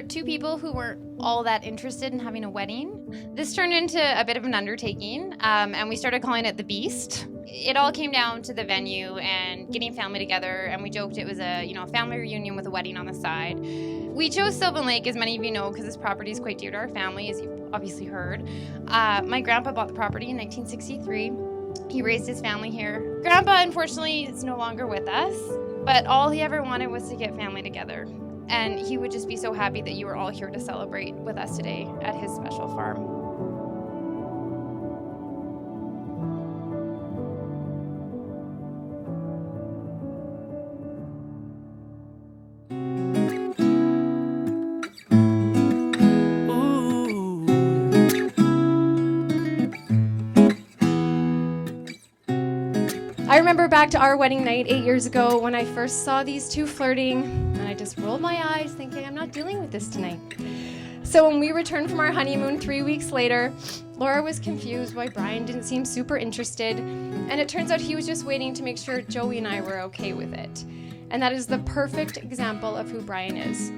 were two people who weren't all that interested in having a wedding. This turned into a bit of an undertaking, and we started calling it the Beast. It all came down to the venue and getting family together, and we joked it was a family reunion with a wedding on the side. We chose Sylvan Lake, as many of you know, because this property is quite dear to our family, as you've obviously heard. My grandpa bought the property in 1963. He raised his family here. Grandpa, unfortunately, is no longer with us, but all he ever wanted was to get family together. And he would just be so happy that you were all here to celebrate with us today at his special farm. I remember back to our wedding night 8 years ago when I first saw these two flirting, and I just rolled my eyes thinking, I'm not dealing with this tonight. So when we returned from our honeymoon 3 weeks later, Laura was confused why Bryan didn't seem super interested, and it turns out he was just waiting to make sure Joey and I were okay with it. And that is the perfect example of who Bryan is.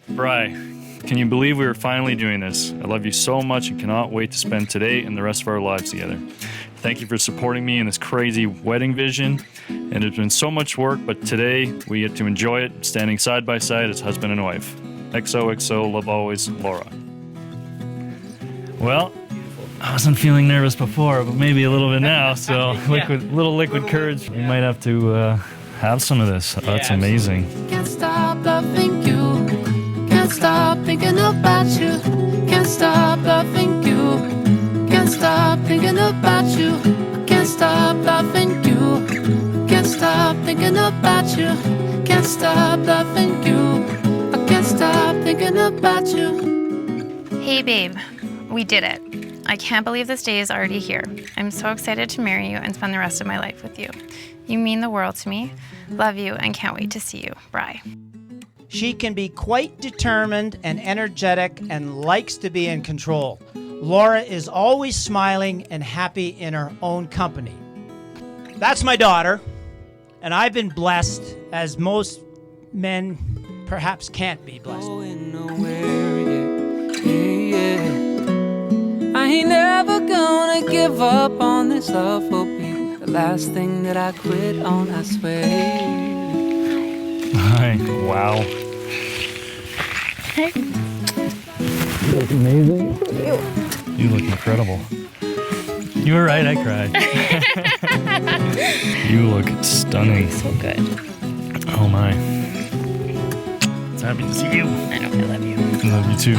Bri, can you believe we are finally doing this? I love you so much and cannot wait to spend today and the rest of our lives together. Thank you for supporting me in this crazy wedding vision. And it's been so much work, but today we get to enjoy it, standing side by side as husband and wife. XOXO, love always, Laura. Well, I wasn't feeling nervous before, but maybe a little bit now. So little liquid courage. We might have to have some of this. Oh, that's amazing. Can't stop loving you. Can't stop thinking about you. Can't stop loving you. Can't stop thinking about you. Can't stop loving you. Can't stop thinking about you. Can't stop loving you. I can't stop thinking about you. Hey babe, we did it. I can't believe this day is already here. I'm so excited to marry you and spend the rest of my life with you. You mean the world to me. Love you and can't wait to see you. Bri. She can be quite determined and energetic and likes to be in control. Laura is always smiling and happy in her own company. That's my daughter, and I've been blessed, as most men perhaps can't be blessed. Going nowhere, yeah. I ain't never gonna give up on this love, will be the last thing that I quit on, I swear. Hi. Wow. Hey. You look amazing. You look incredible. You were right, I cried. You look stunning. So good. Oh my. It's happy to see you. I know, I love you. I love you too.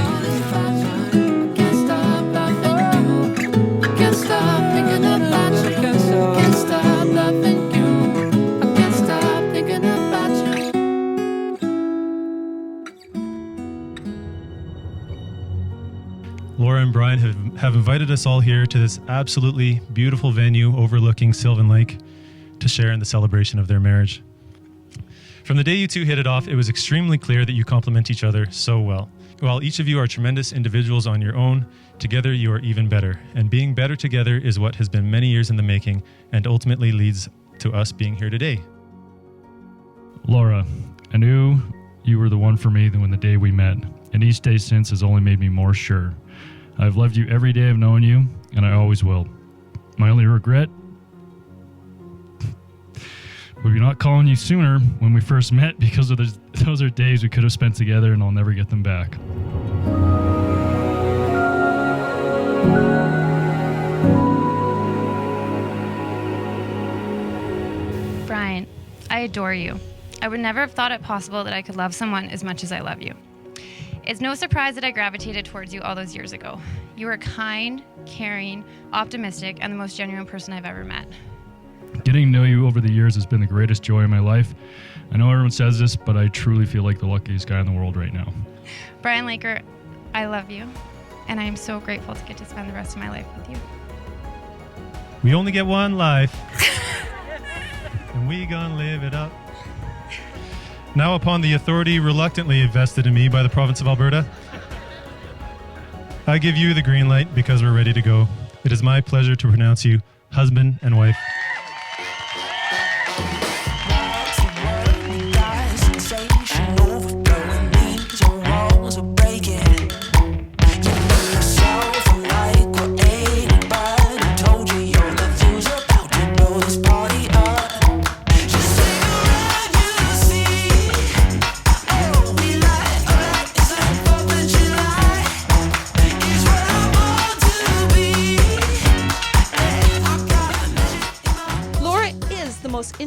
Can't stop loving you. Can't stop thinking about you. Can't stop loving you. I can't stop thinking about you. Laura and Bryan have invited us all here to this absolutely beautiful venue overlooking Sylvan Lake to share in the celebration of their marriage. From the day you two hit it off, it was extremely clear that you complement each other so well. While each of you are tremendous individuals on your own, together you are even better. And being better together is what has been many years in the making and ultimately leads to us being here today. Laura, I knew you were the one for me when the day we met, and each day since has only made me more sure. I've loved you every day I've known you, and I always will. My only regret would be not calling you sooner when we first met, because of those are days we could have spent together and I'll never get them back. Bryan, I adore you. I would never have thought it possible that I could love someone as much as I love you. It's no surprise that I gravitated towards you all those years ago. You are kind, caring, optimistic, and the most genuine person I've ever met. Getting to know you over the years has been the greatest joy in my life. I know everyone says this, but I truly feel like the luckiest guy in the world right now. Bryan Laker, I love you, and I am so grateful to get to spend the rest of my life with you. We only get one life, and we gonna live it up. Now, upon the authority reluctantly vested in me by the province of Alberta, I give you the green light because we're ready to go. It is my pleasure to pronounce you husband and wife.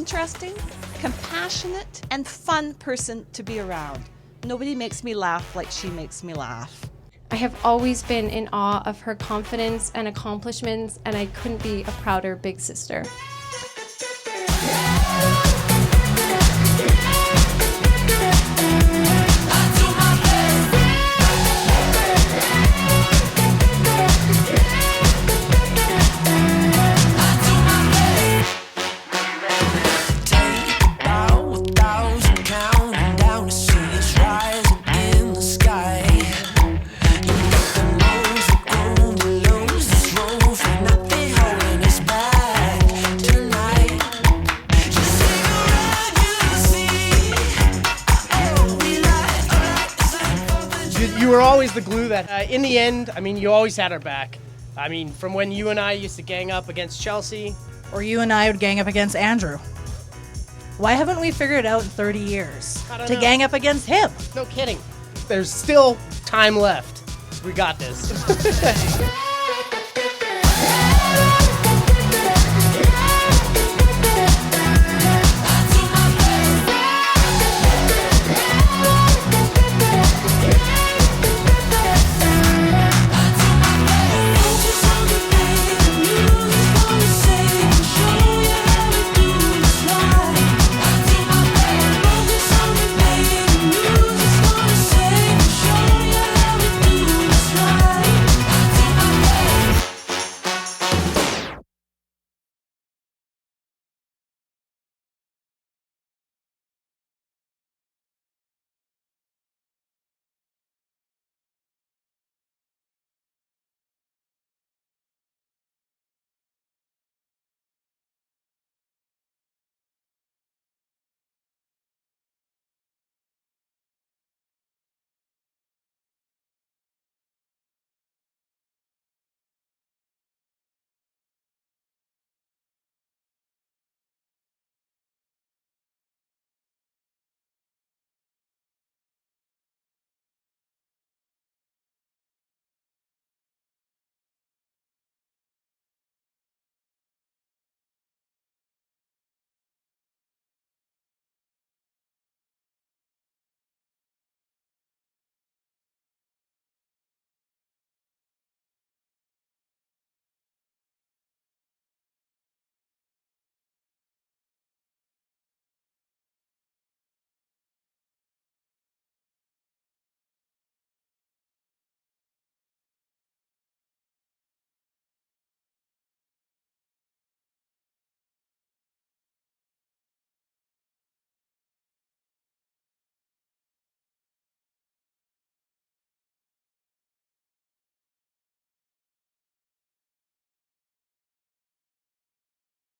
interesting, compassionate, and fun person to be around. Nobody makes me laugh like she makes me laugh. I have always been in awe of her confidence and accomplishments, and I couldn't be a prouder big sister. You were always the glue that, in the end, I mean, you always had our back. I mean, from when you and I used to gang up against Chelsea. Or you and I would gang up against Andrew. Why haven't we figured out in 30 years to gang up against him? No kidding. There's still time left. We got this.